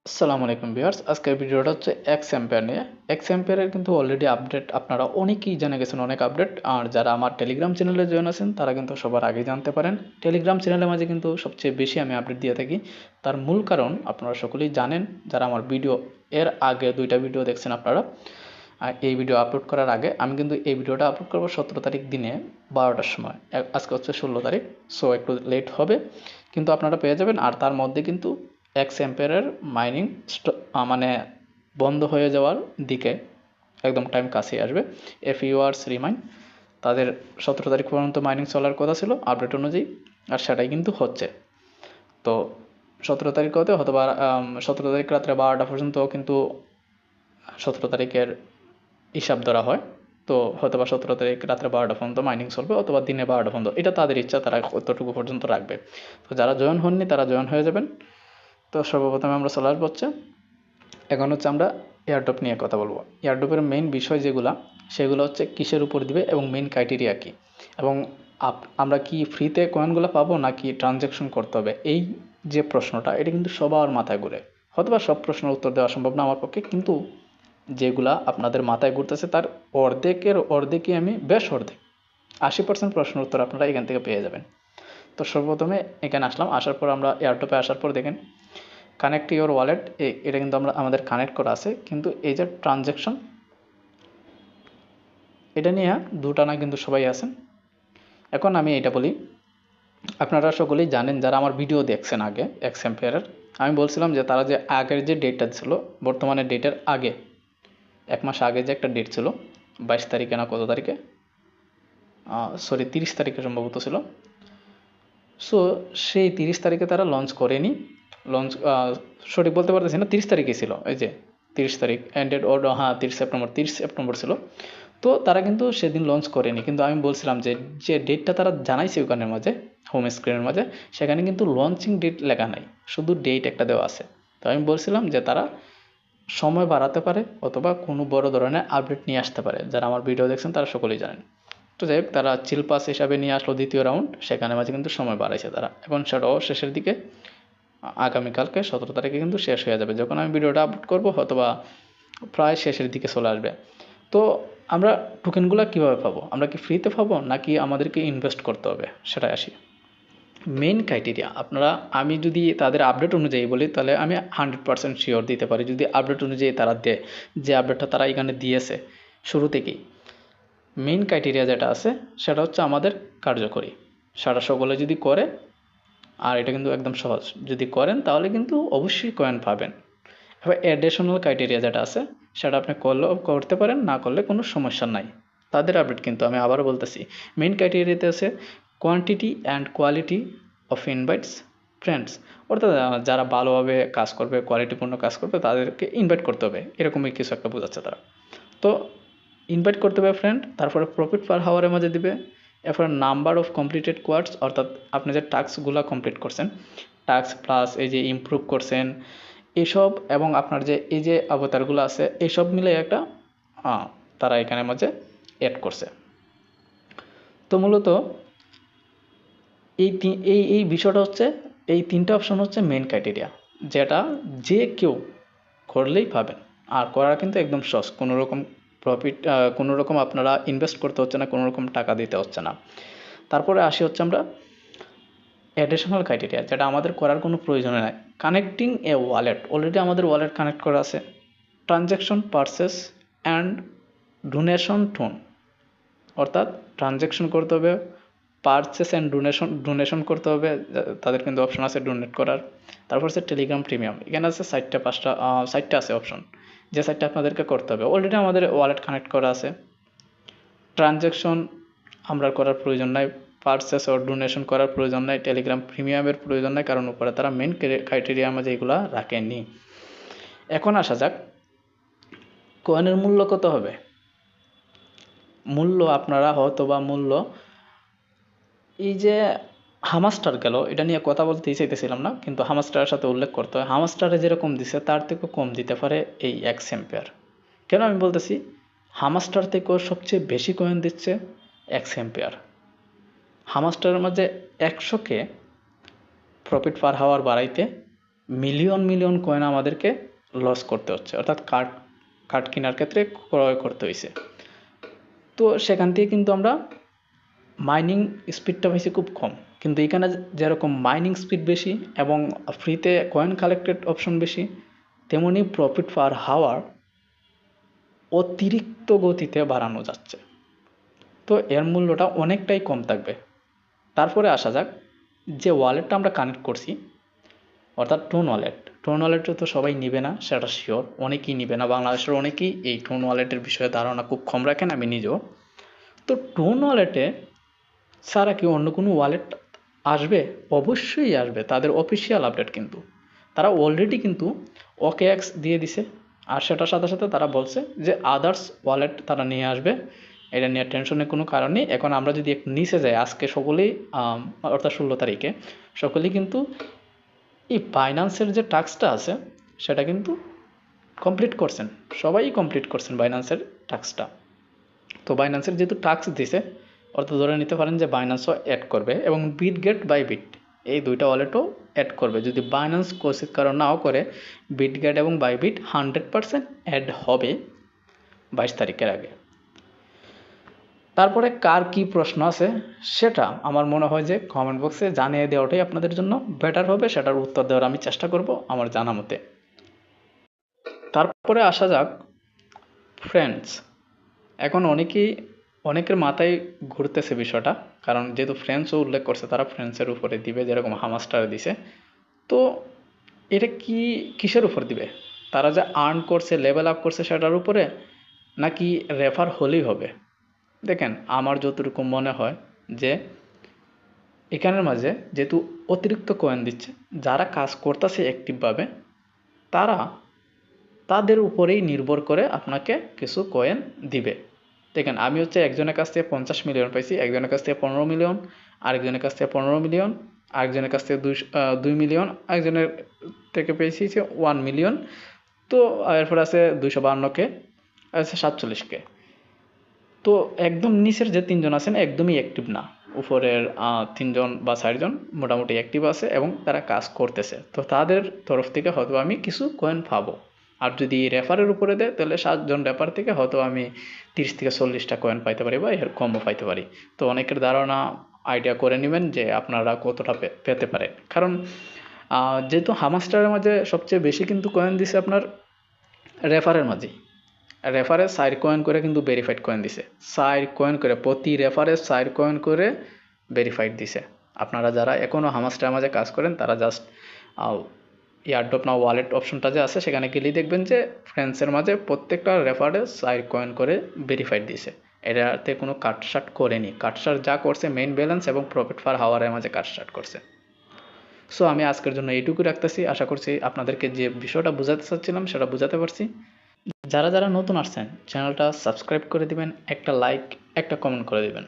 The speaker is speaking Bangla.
আসসালামু আলাইকুম ভিউয়ার্স, আজকের ভিডিওটা হচ্ছে xempire নিয়ে। xempire কিন্তু অলরেডি আপডেট আপনারা অনেকেই জেনে গেছেন, অনেক আপডেট। আর যারা আমার টেলিগ্রাম চ্যানেলে জয়েন আছেন তারা কিন্তু সবার আগে জানতে পারেন। টেলিগ্রাম চ্যানেলের মাঝে কিন্তু সবচেয়ে বেশি আমি আপডেট দিয়ে থাকি। তার মূল কারণ আপনারা সকলেই জানেন, যারা আমার ভিডিও এর আগে 2টা ভিডিও দেখছেন আপনারা। এই ভিডিও আপলোড করার আগে আমি কিন্তু এই ভিডিওটা আপলোড করবো 17 তারিখ দিনে 12টার সময়। আজকে হচ্ছে 16 তারিখ, সো একটু লেট হবে, কিন্তু আপনারা পেয়ে যাবেন। আর তার মধ্যে কিন্তু xempire মাইনিং মানে বন্ধ হয়ে যাওয়ার দিকে একদম টাইম কাছে আসবে। FURs রিমাইন্ড, তাদের 17 তারিখ পর্যন্ত মাইনিং চলার কথা ছিল আপডেট অনুযায়ী, আর সেটাই কিন্তু হচ্ছে। তো 17 তারিখ হতে হয়তো 17 তারিখ রাত্রে 12টা পর্যন্ত কিন্তু 17 তারিখের হিসাব ধরা হয়। তো হয়তো বা 17 তারিখ রাত্রে 12টা পর্যন্ত মাইনিং চলবে, অথবা দিনে 12টা পর্যন্ত, এটা তাদের ইচ্ছা, তারা কতটুকু পর্যন্ত রাখবে। তো যারা জয়েন হননি তারা জয়েন হয়ে যাবেন। তো সর্বপ্রথমে আমরা চলে আসবো এখন হচ্ছে আমরা এয়ারড্রপ নিয়ে কথা বলবো। এয়ারড্রপের মেইন বিষয় যেগুলো, সেগুলো হচ্ছে কিসের উপর দিবে এবং মেইন ক্রাইটেরিয়া কী, এবং আমরা কি ফ্রিতে কয়েনগুলো পাবো নাকি ট্রানজ্যাকশন করতে হবে, এই যে প্রশ্নটা, এটা কিন্তু সবার মাথায় ঘুরে। হয়তো বা সব প্রশ্নের উত্তর দেওয়া সম্ভব না আমার পক্ষে, কিন্তু যেগুলা আপনাদের মাথায় ঘুরতেছে তার অর্ধেকই আমি, বেশ অর্ধেক 80% প্রশ্নের উত্তর আপনারা এখান থেকে পেয়ে যাবেন। তো সর্বপ্রথমে এখানে আসলাম, আসার পর আমরা এয়ারড্রপে আসার পর দেখেন কানেক্ট ইওর ওয়ালেট, এটা কিন্তু আমাদের কানেক্ট করা আছে, কিন্তু এই যে ট্রানজ্যাকশন, এটা নিয়ে দুটানা কিন্তু সবাই আছেন। এখন আমি এটা বলি, আপনারা সকলেই জানেন যারা আমার ভিডিও দেখছেন আগে xempire, আমি বলছিলাম যে তারা যে আগের যে ডেটটা ছিল, বর্তমানে ডেটের আগে 1 মাস আগে যে একটা ডেট ছিল, 22 তারিখে না কত তারিখে, সরি 30 তারিখে সম্ভবত ছিল। সো সেই 30 তারিখে তারা লঞ্চ করেনি, লঞ্চ সঠিক বলতে পারতেছি না, 30 তারিখে ছিল, এই যে 30 তারিখ এন্ডেড ওর, হ্যাঁ 30 সেপ্টেম্বর ছিল। তো তারা কিন্তু সেদিন লঞ্চ করেনি, কিন্তু আমি বলছিলাম যে যে ডেটটা তারা জানাইছে ওখানের মাঝে, হোম স্ক্রিনের মাঝে, সেখানে কিন্তু লঞ্চিং ডেট লেখা নাই, শুধু ডেট একটা দেওয়া আছে। তো আমি বলছিলাম যে তারা সময় বাড়াতে পারে অথবা কোনো বড় ধরনের আপডেট নিয়ে আসতে পারে, যারা আমার ভিডিও দেখছেন তারা সকলেই জানেন। তো যাই হোক, তারা চিল পাস হিসাবে নিয়ে আসলো দ্বিতীয় রাউন্ড, সেখানে মাঝে কিন্তু সময় বাড়াইছে তারা, এখন সেটাও শেষের দিকে, আগামীকালকে 17 তারিখে কিন্তু শেষ হয়ে যাবে। যখন আমি ভিডিওটা আপলোড করবো হয়তোবা প্রায় শেষের দিকে চলে আসবে। তো আমরা টোকেনগুলো কীভাবে পাবো, আমরা কি ফ্রিতে পাবো নাকি আমাদেরকে ইনভেস্ট করতে হবে, সেটাই আসি। মেইন ক্রাইটেরিয়া আপনারা, আমি যদি তাদের আপডেট অনুযায়ী বলি তাহলে আমি 100% শিওর দিতে পারি, যদি আপডেট অনুযায়ী তারা দেয়, যে আপডেটটা তারা এখানে দিয়েছে শুরু থেকেই, মেইন ক্রাইটেরিয়া যেটা আছে সেটা হচ্ছে আমাদের কার্যকরী, সারা সকলে যদি করে, আর এটা কিন্তু একদম সহজ, যদি করেন তাহলে কিন্তু অবশ্যই কয়েন পাবেন। এবার অ্যাডিশনাল ক্রাইটেরিয়া যেটা আছে সেটা আপনি করলেও করতে পারেন, না করলে কোনো সমস্যা নাই। তাদের আপডেট কিন্তু আমি আবারও বলতেছি, মেইন ক্রাইটেরিয়াতে আছে quantity and quality of invites friends, অর্থাৎ যারা ভালোভাবে কাজ করবে, কোয়ালিটিপূর্ণ কাজ করবে, তাদেরকে ইনভাইট করতে হবে, এরকমই কিছু একটা বোঝাচ্ছে তারা। তো ইনভাইট করতে হবে ফ্রেন্ড, তারপরে প্রফিট পার হাওয়ারের মাঝে দিবে, এরপরে নাম্বার অফ কমপ্লিটেড কোয়ার্ডস, অর্থাৎ আপনি যে টাস্কগুলো কমপ্লিট করছেন, টাস্ক প্লাস এই যে ইমপ্রুভ করছেন এইসব, এবং আপনার যে এই যে অবতারগুলো আছে এইসব মিলে একটা তারা এখানে মাঝে অ্যাড করছে। তো মূলত এই বিষয়টা হচ্ছে, এই 3টা অপশন হচ্ছে মেইন ক্রাইটেরিয়া, যেটা যে কেউ করলেই পাবেন। আর করা কিন্তু একদম সহজ, কোনো রকম প্রফিট, কোনো রকম আপনারা ইনভেস্ট করতে হচ্ছে না, কোনো রকম টাকা দিতে হচ্ছে না। তারপরে আসি হচ্ছে আমরা অ্যাডিশনাল ক্রাইটেরিয়া, যেটা আমাদের করার কোনো প্রয়োজন নাই। কানেক্টিং এ ওয়ালেট, অলরেডি আমাদের ওয়ালেট কানেক্ট করা আছে। Transaction purchase and donation tone, অর্থাৎ ট্রানজ্যাকশন করতে হবে, পারচেস অ্যান্ড ডোনেশন করতে হবে, তাদের কিন্তু অপশন আছে ডোনেট করার। তারপর হচ্ছে টেলিগ্রাম প্রিমিয়াম, এখানে আছে 4টা আছে অপশন, যে 4টা আপনাদেরকে করতে হবে। অলরেডি আমাদের ওয়ালেট কানেক্ট করা আছে, ট্রানজ্যাকশন আমরা করার প্রয়োজন নাই, পারচেস ও ডোনেশন করার প্রয়োজন নাই, টেলিগ্রাম প্রিমিয়ামের প্রয়োজন নাই, কারণ উপরে তারা মেন ক্রাইটেরিয়ার মাঝে এগুলো রাখেনি। এখন আসা যাক, কয়েনের মূল্য কত হবে। মূল্য আপনারা হয়তো বা মূল্য, এই যে হামাস্টার গেল, এটা নিয়ে কথা বলতেই চাইতেছিলাম না, কিন্তু হামাস্টারের সাথে উল্লেখ করতে হয়, হামাস্টারে যেরকম দিছে তার থেকেও কম দিতে পারে এই xempire। কেন আমি বলতেছি, হামাস্টার থেকেও সবচেয়ে বেশি কয়েন দিচ্ছে xempire। হামাস্টারের মাঝে 100কে প্রফিট পার হাওয়ার বাড়াইতে মিলিয়ন মিলিয়ন কয়েন আমাদেরকে লস করতে হচ্ছে, অর্থাৎ কার্ড কেনার ক্ষেত্রে ক্রয় করতে হয়েছে। তো সেখান থেকে কিন্তু আমরা মাইনিং স্পিডটা পাইছি খুব কম, কিন্তু এখানে যেরকম মাইনিং স্পিড বেশি এবং ফ্রিতে কয়েন কালেক্টেড অপশন বেশি, তেমনি প্রফিট পার হাওয়ার অতিরিক্ত গতিতে বাড়ানো যাচ্ছে। তো এর মূল্যটা অনেকটাই কম থাকবে। তারপরে আসা যাক, যে ওয়ালেটটা আমরা কানেক্ট করছি অর্থাৎ টোন ওয়ালেটটা তো সবাই নিবে না, সেটা শিওর, অনেকেই নিবে না। বাংলাদেশের অনেকেই এই টোন ওয়ালেটের বিষয়ে ধারণা খুব কম রাখেন, আমি নিজেও। তো টোন ওয়ালেটে ছাড়া কি অন্য কোনো ওয়ালেট আসবে? অবশ্যই আসবে, তাদের অফিসিয়াল আপডেট কিন্তু। তারা অলরেডি কিন্তু OKX দিয়ে দিছে, আর সেটার সাথে সাথে তারা বলছে যে আদার্স ওয়ালেট তারা নিয়ে আসবে, এটা নিয়ে টেনশনের কোনো কারণ নেই। এখন আমরা যদি একটু নিচে যাই, আজকে সকলেই অর্থাৎ 16 তারিখে সকলেই কিন্তু এই বাইন্যান্সের যে টাস্কটা আছে সেটা কিন্তু কমপ্লিট করছেন, সবাই কমপ্লিট করছেন বাইন্যান্সের টাস্কটা। তো বাইন্যান্সের যেহেতু টাস্ক দিছে, অর্থাৎ ধরে নিতে পারেন যে বাইন্যান্সও অ্যাড করবে এবং বিটগেট বাই বিট এই দুইটা ওয়ালেটও অ্যাড করবে। যদি বাইন্যান্স কোচিত কারণ নাও করে, বিটগেট এবং বাইবিট 100% অ্যাড হবে 22 তারিখের আগে। তারপরে কার কি প্রশ্ন আছে সেটা আমার মনে হয় যে কমেন্ট বক্সে জানিয়ে দেওয়াটাই আপনাদের জন্য বেটার হবে, সেটার উত্তর দেওয়ার আমি চেষ্টা করব আমার জানা মতে। তারপরে আসা যাক ফ্রেন্ডস। এখন অনেকের মাথায় ঘুরতেছে বিষয়টা, কারণ যেহেতু ফ্রেন্ডসও উল্লেখ করছে, তারা ফ্রেন্ডসের উপরে দিবে, যেরকম হামাস্টারে দিছে। তো এটা কিসের উপর দিবে? তারা যে আর্ন করছে, লেভেল আপ করছে সেটার উপরে, নাকি রেফার হলেই হবে? দেখেন, আমার যতটুকু মনে হয় যে এখানের মাঝে যেহেতু অতিরিক্ত কয়েন দিচ্ছে, যারা কাজ করতেছে অ্যাক্টিভভাবে তাদের উপরেই নির্ভর করে আপনাকে কিছু কয়েন দিবে। দেখেন, আমি একজনের কাছ থেকে 50 মিলিয়ন পাইছি, একজনের কাছ থেকে 15 মিলিয়ন, আরেকজনের কাছ থেকে 15 মিলিয়ন, আরেকজনের কাছ থেকে 2 মিলিয়ন, আরেকজনের থেকে পেয়েছি 1 মিলিয়ন। তো এরপর আছে 252K, আছে 47K। তো একদম নিচের যে 3জন আছেন একদমই অ্যাক্টিভ না, উপরের 3জন বা 4জন মোটামুটি অ্যাক্টিভ আছে এবং তারা কাজ করতেছে। তো তাদের তরফ থেকে হয়তো আমি কিছু কয়েন পাবো। আর যদি রেফারের উপরে দেয় তাহলে 7জন রেফার থেকে হয়তো আমি 30 থেকে 40টা কয়েন পাইতে পারি বা এর কমও পাইতে পারি। তো অনেকের ধারণা আইডিয়া করে নেবেন যে আপনারা কতটা পেতে পারেন। কারণ যেহেতু হামাস্টারের মাঝে সবচেয়ে বেশি কিন্তু কয়েন দিছে আপনার রেফারের মাঝে। রেফারে 4 কয়েন করে কিন্তু ভেরিফাইড কয়েন দিছে, 4 কয়েন করে, প্রতি রেফারে 4 কয়েন করে ভেরিফাইড দিছে। আপনারা যারা এখনও হামাস্টারের মাঝে কাজ করেন তারা জাস্ট এয়ারড্রপ না ওয়ালেট অপশনটা যে আছে সেখানে গেলেই দেখবেন যে ফ্রেন্ডসের মাঝে প্রত্যেকটা রেফারে 4 কয়েন করে ভেরিফাইড দিছে। এটাতে কোনো কাটসাট করেনি, কাটসাট যা করছে মেইন ব্যালেন্স এবং প্রফিট পার হাওয়ারের মাঝে কাটসাট করছে। সো আমি আজকের জন্য এইটুকু রাখতেছি, আশা করছি আপনাদেরকে যে বিষয়টা বোঝাতে চাচ্ছিলাম সেটা বোঝাতে পারছি। যারা নতুন আসছেন চ্যানেলটা সাবস্ক্রাইব করে দিবেন, একটা লাইক একটা কমেন্ট করে দিবেন।